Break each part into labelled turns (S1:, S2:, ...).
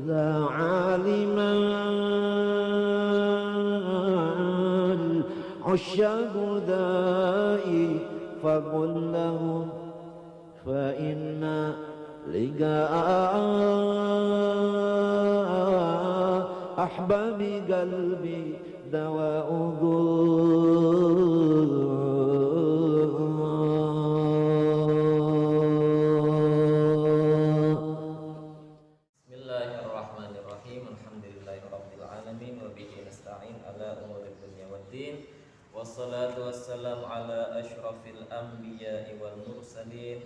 S1: ذا عالما عشاق دائي فقل لهم فإن لقاء أحباب قلبي دواؤه.
S2: Bismillahirrahmanirrahim. Alhamdulillahirabbil alamin wa bihi nasta'in ala umuri dunya waddin. Wassalatu wassalamu ala asyrafil anbiya'i wal mursalin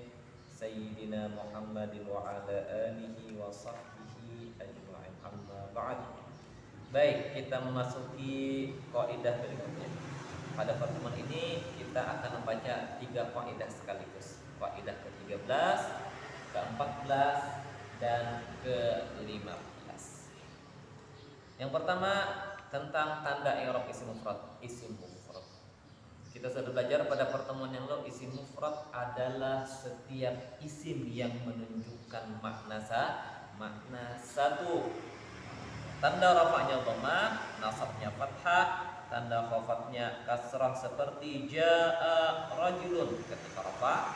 S2: sayyidina Muhammadin wa ala alihi wa sahbihi ajma'in. Amma ba'd. Baik, kita memasuki kaidah berikutnya. Pada pertemuan ini kita akan membaca 3 kaidah sekaligus. Kaidah ke-13, ke-14 dan ke-15. Yang pertama tentang tanda i'rab isim mufrad. Isim mufrad. Kita sudah belajar pada pertemuan yang lalu, isim mufrad adalah setiap isim yang menunjukkan makna satu. Tanda rafa'nya dhammah, nasabnya fathah, tanda khafatnya kasrah seperti jaa rajulun ketika rafa',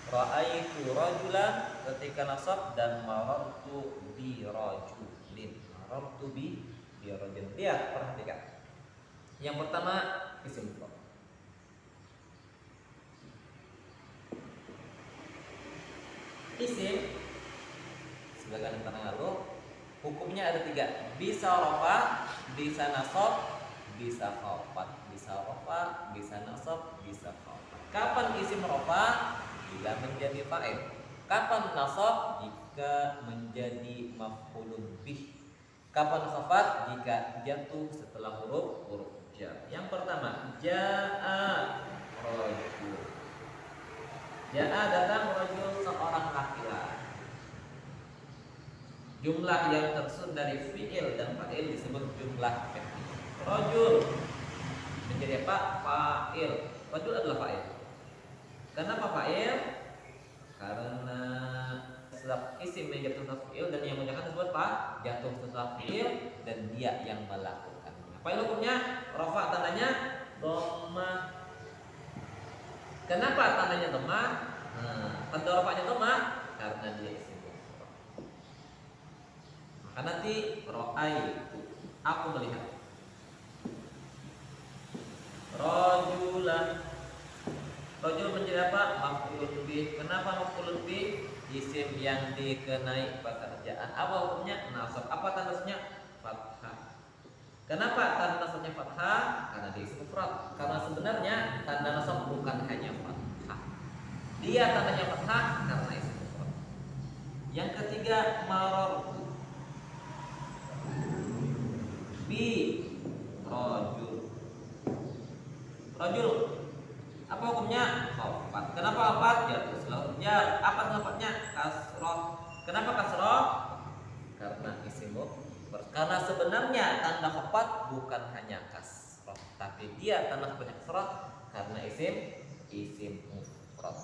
S2: ra'aitu rajulan ketika nasab, dan marartu bi rajulin. Marartu bi rajulin. Lihat, perhatikan. Yang pertama isim mufrad. Isim sebagai yang lalu hukumnya ada 3. Bisa rafa, bisa nasab, bisa khafat. Bisa rafa, bisa nasab, bisa khafat. Kapan isim rafa? Bila menjadi fa'il. Kapan nasab? Jika menjadi maf'ulun bih. Kapan khafat? Jika jatuh setelah huruf jar. Yang pertama, jaa rajul. Jaa datang rajul, seorang laki-laki. Jumlah yang tersusun dari fi'il dan fa'il disebut jumlah fi'il. Rajul menjadi apa? Fa'il. Rajul adalah fa'il. Kenapa fa'il? Karena setelah isim yang jatuh setelah fi'il dan yang mengerjakan disebut jatuh setelah fi'il dan dia yang melakukan. Apa hukumnya? Rafa tandanya dhammah. Kenapa tandanya dhammah? Tanda rafa'nya dhammah karena dia isim. Maka nanti ra'aitu, aku melihat. Rajulan, rajul menjadi apa? Maf'ulun bih. Kenapa maf'ulun bih? Isim yang dikenai pekerjaan. Apa hukumnya? Nasab. Apa tandanya? Fathah. Kenapa tanda nasabnya fathah? Karena dia isim mufrad. Karena sebenarnya tanda nasab bukan hanya fathah. Dia tandanya fathah karena isim mufrad. Yang ketiga, marartu bi rajul. Rajul apa hukumnya? Khafat. Kenapa khafat? Jatuh setelah jar. Apa khaffatnya? Kasrah. Kenapa kasrah? Karena isim mufrad. Karena sebenarnya tanda khafat bukan hanya kasrah, tapi dia tanda khafat kasrah karena isim mufrad.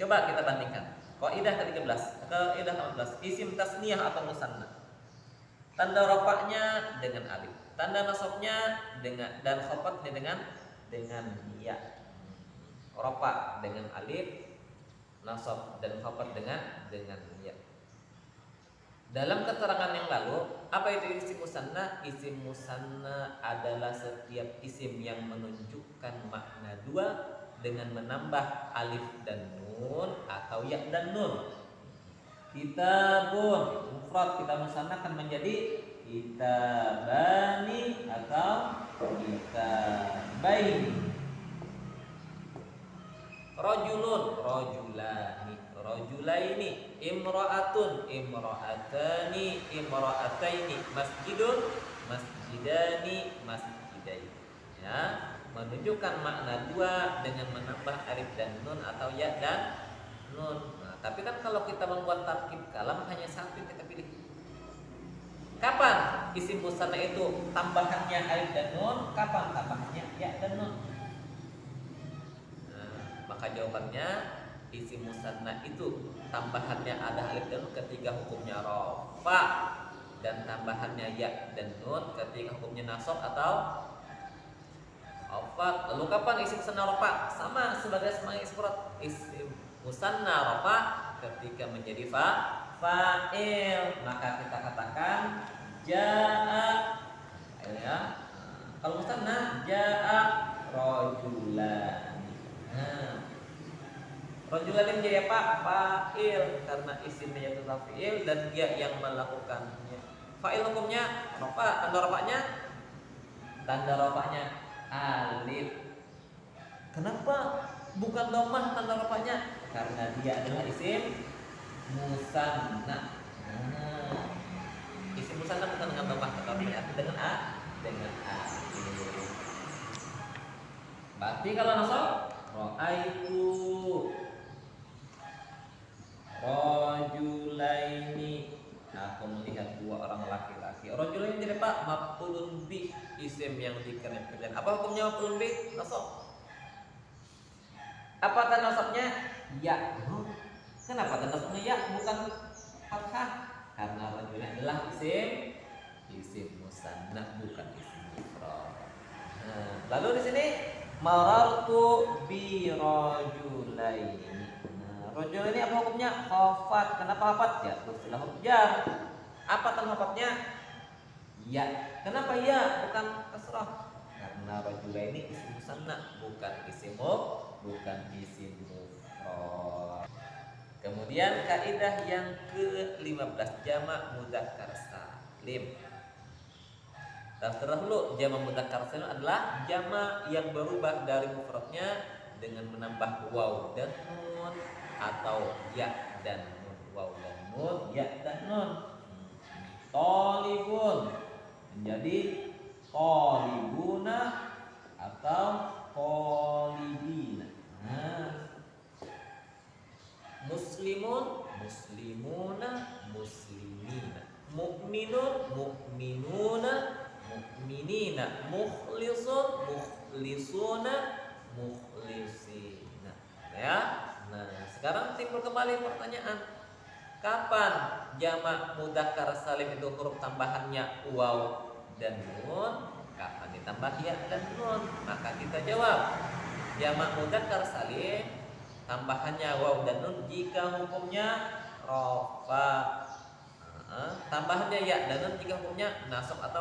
S2: Coba kita bandingkan. Kaidah ke-13, kaidah ke-14, isim tasniyah atau musanna. Tanda rafa'nya dengan alif, tanda nasabnya dengan dan khafatnya dengan ya. Rafa dengan alif, nasab dan khafat dengan ya. Dalam keterangan yang lalu, apa itu isim musanna? Isim musanna adalah setiap isim yang menunjukkan makna 2 dengan menambah alif dan nun atau ya dan nun. Kitabun mufrad, kita musannakan menjadi kitabani atau kitabaini. Rajulun, rajulani, rajulaini. Imra'atun, imra'atani, imra'ataini. Masjidun, masjidani, masjidaini. Ya, menunjukkan makna 2 dengan menambah alif dan nun atau ya dan nun. Nah, tapi kan kalau kita membuat tarkib kalam hanya satu yang kita pilih. Kapan isim musanna itu tambahannya alif dan nun? Kapan tambahannya ya dan nun? Nah, maka jawabannya isim musanna itu tambahannya ada alif dan nun ketika hukumnya rafa, dan tambahannya ya dan nun ketika hukumnya nasab atau khafat. Lalu kapan isim musanna rafa? Sama sebagai sebagai isim musanna rafa ketika menjadi fa'il, maka kita katakan jaa, ya. Kalau musanna jaa rajulan. Nah, rajulan ini menjadi apa? Fa'il, karena isimnya itu fi'il dan dia yang melakukannya. Fa'il hukumnya rafa, tanda rafanya alif. Kenapa bukan dhammah tanda rafanya? Karena dia adalah isim musanna. Isim musanna bukan dengan dhammah tetapi dengan alif. Berarti kalau nasab ra'aitu rajulaini, aku melihat dua orang laki-laki. Rajulaini jadi Pak maf'ulun bih, isim yang dikerjakan. Apa hukumnya maf'ulun bih? Nasab. Apa tanda nasabnya? Ya. Kenapa tanda nasabnya ya bukan fathah? Karena rajulaini adalah isim musanna bukan isim mufrad. Nah, lalu di sini marartu bi rajulaini. Rojul ini apa hukumnya? Khafat. Kenapa khafat? Ya, istilah huruf jar. Apa tanda khafatnya? Ya. Kenapa ya? Bukan kasrah. Karena rojul ini isim musanna, bukan isim mufrad. Kemudian kaidah yang ke-15, jamak mudzakkar salim. Dahulu jamak mudzakkar salim adalah jamak yang berubah dari mufradnya dengan menambah waw dan nun atau ya dan nun, waw dan nun, ya dan nun. Talibun menjadi talibuna atau talibina. Muslimun muslimuna muslimina, mukminun mukminuna mukminina, mukhlisun mukhlisuna mukhlisina. Ya. Nah, sekarang timbul kembali pertanyaan. Kapan jamak mudzakkar salim itu huruf tambahannya waw dan nun? Kapan ditambah ya dan nun? Maka kita jawab, jamak mudzakkar salim tambahannya waw dan nun jika hukumnya rafa. Tambahannya ya dan nun jika hukumnya nasab atau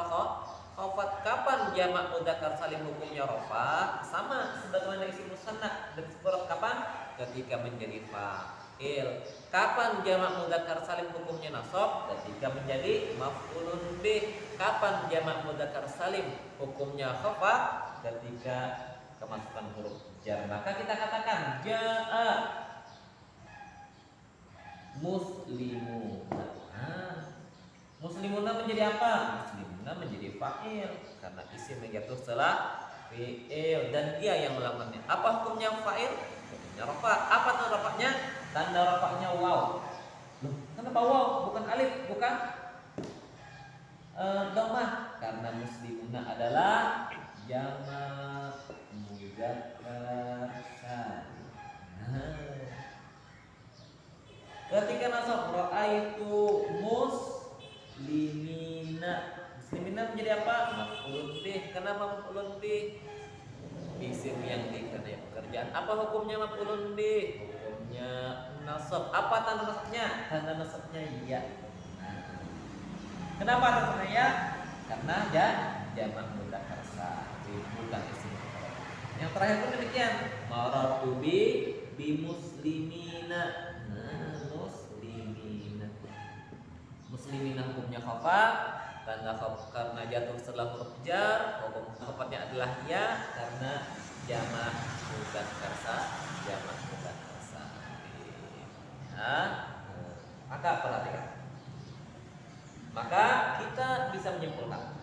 S2: khafat. Kapan jamak mudzakkar salim hukumnya rafa? Sama sebagaimana isim musanna dan disebut kapan? Ketika menjadi fa'il. Kapan jamak mudzakkar salim hukumnya nasab? Ketika menjadi maf'ulun bih. Kapan jamak mudzakkar salim hukumnya khafat? Ketika kemasukan huruf jar. Maka kita katakan jaa muslimuna. Muslimuna menjadi apa? Muslimuna menjadi fa'il karena isim yang jatuh setelah fi'il dan dia yang melakukannya. Apa hukumnya fa'il? Hukumnya rafa. Apa tanda rafanya? Tanda rafanya waw. Loh, kenapa waw? Bukan alif, bukan dhammah. Karena muslimuna adalah jamak mudzakkar salim. Ketika nasab ra'aitu muslimina. Muslimina menjadi apa? Maf'ulun bih. Kenapa maf'ulun bih? Isim yang dikerjakan pekerjaan. Apa hukumnya maf'ulun bih? Hukumnya nasab. Apa tanda nasabnya? Tanda nasabnya ya. Kenapa tanda nasabnya ya? Karena jamak mudzakkar salim bukan isim mufrad. Yang terakhir pun demikian. Marartu bi muslimina. Muslimina hukumnya khafat, tanda khafat karena jatuh setelah huruf jar. Hukum khafatnya adalah ya karena jamak mudzakkar salim. Maka perhatikan. Maka kita bisa menyimpulkan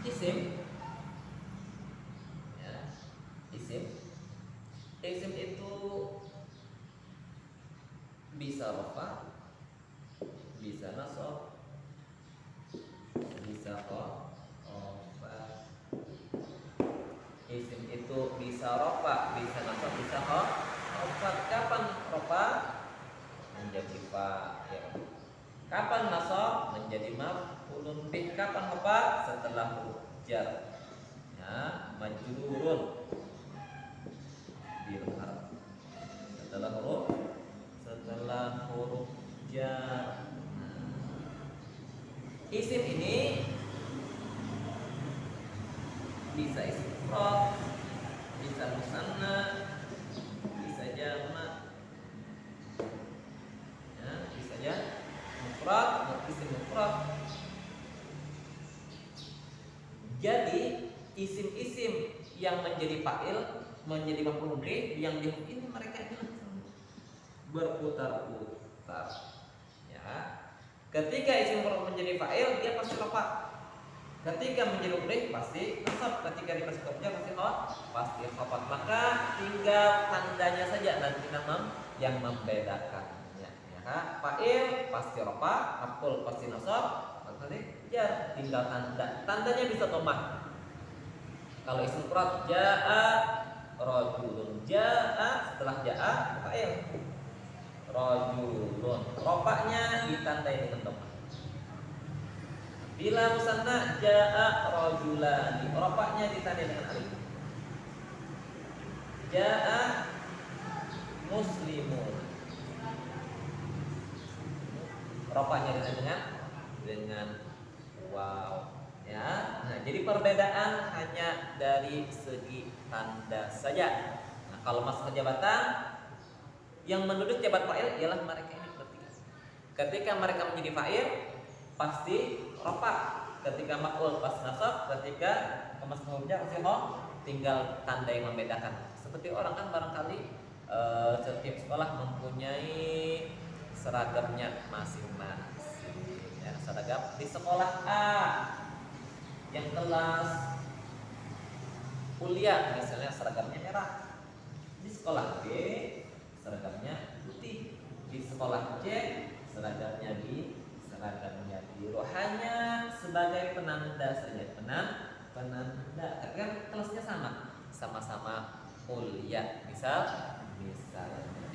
S2: isim, ya, isim itu bisa rafa, bisa nasab, bisa khafat. Isim itu bisa rafa, bisa nasab, bisa khafat. Kapan nasab menjadi maf'ulun bih? Kapan apa? Setelah huruf jar. Ya, majrurun bil harf. Setelah huruf jar. Isim ini bisa isim mufrad, bisa musanna, bisa jamak. Ya, bisa aja mufrad, isim mufrad. Jadi isim-isim yang menjadi fa'il, menjadi maf'ul bih, yang di ini mereka ini berputar-putar. Ya. Ketika isim mufrad menjadi fa'il, dia pasti rafa. Ketika menjadi maf'ul bih pasti nasab. Ketika dikasih kerja pasti khafat. Maka tinggal tandanya saja nanti yang membedakannya. Ya. Fa'il pasti rafa, maf'ul pasti nasab, nanti jar, tinggal tandanya bisa tomah. Kalau isim mufrad jaa rajulun, jaa setelah jaa fa'il rajulun, rofaknya ditandai dengan tomah. Bila musanna jaa rajulani, rofaknya ditandai dengan alif. Jaa muslimun, rofaknya dengan wow. Ya, nah jadi perbedaan hanya dari segi tanda saja. Nah, kalau masalah jabatan, yang menduduk jabat fa'il ialah mereka ini bertiga. Ketika mereka menjadi fa'il pasti rafa, ketika maf'ul pasti nasab, ketika mas'ulnya pasti tinggal tanda yang membedakan. Seperti orang kan barangkali setiap sekolah mempunyai seragamnya masing-masing. Ya, seragam di sekolah A yang kelas kuliah misalnya seragamnya merah, di sekolah B seragamnya putih, di sekolah C seragamnya biru, hanya sebagai penanda saja, penanda kan kelasnya sama-sama kuliah, misal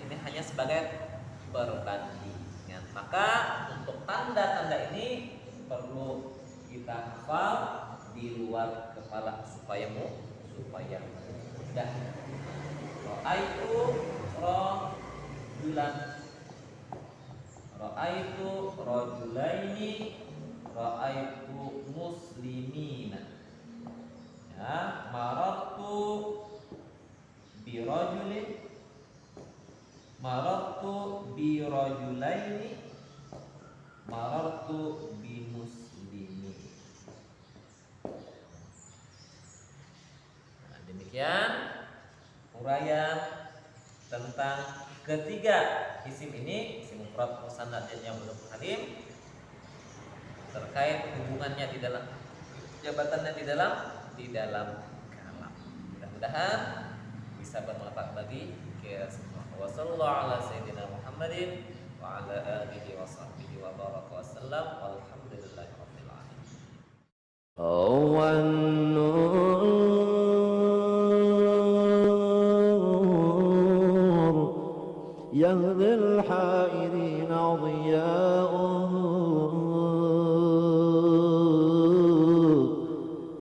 S2: ini hanya sebagai perbandingan. Maka untuk tanda-tanda ini perlu kita hafal di luar kepala supaya mudah. Ra'aitu rajulan, ra'aitu rajulaini, ra'aitu muslimina. Ya, marartu bi rajulin, marartu bi rajulaini, marartu bi muslimin. Nah, demikian uraian tentang ketiga isim ini, isim mufrad, musanna, dan yang belum hadim, terkait hubungannya di dalam jabatannya di dalam kalam. Mudah-mudahan bisa bermanfaat bagi kita semua. Wassallallahu ala sayyidina Muhammadin wa ala alihi wa sahbihi wa baraka wasallam. Walhamdulillahi rabbil alamin.
S1: هو النور يهدي الحائط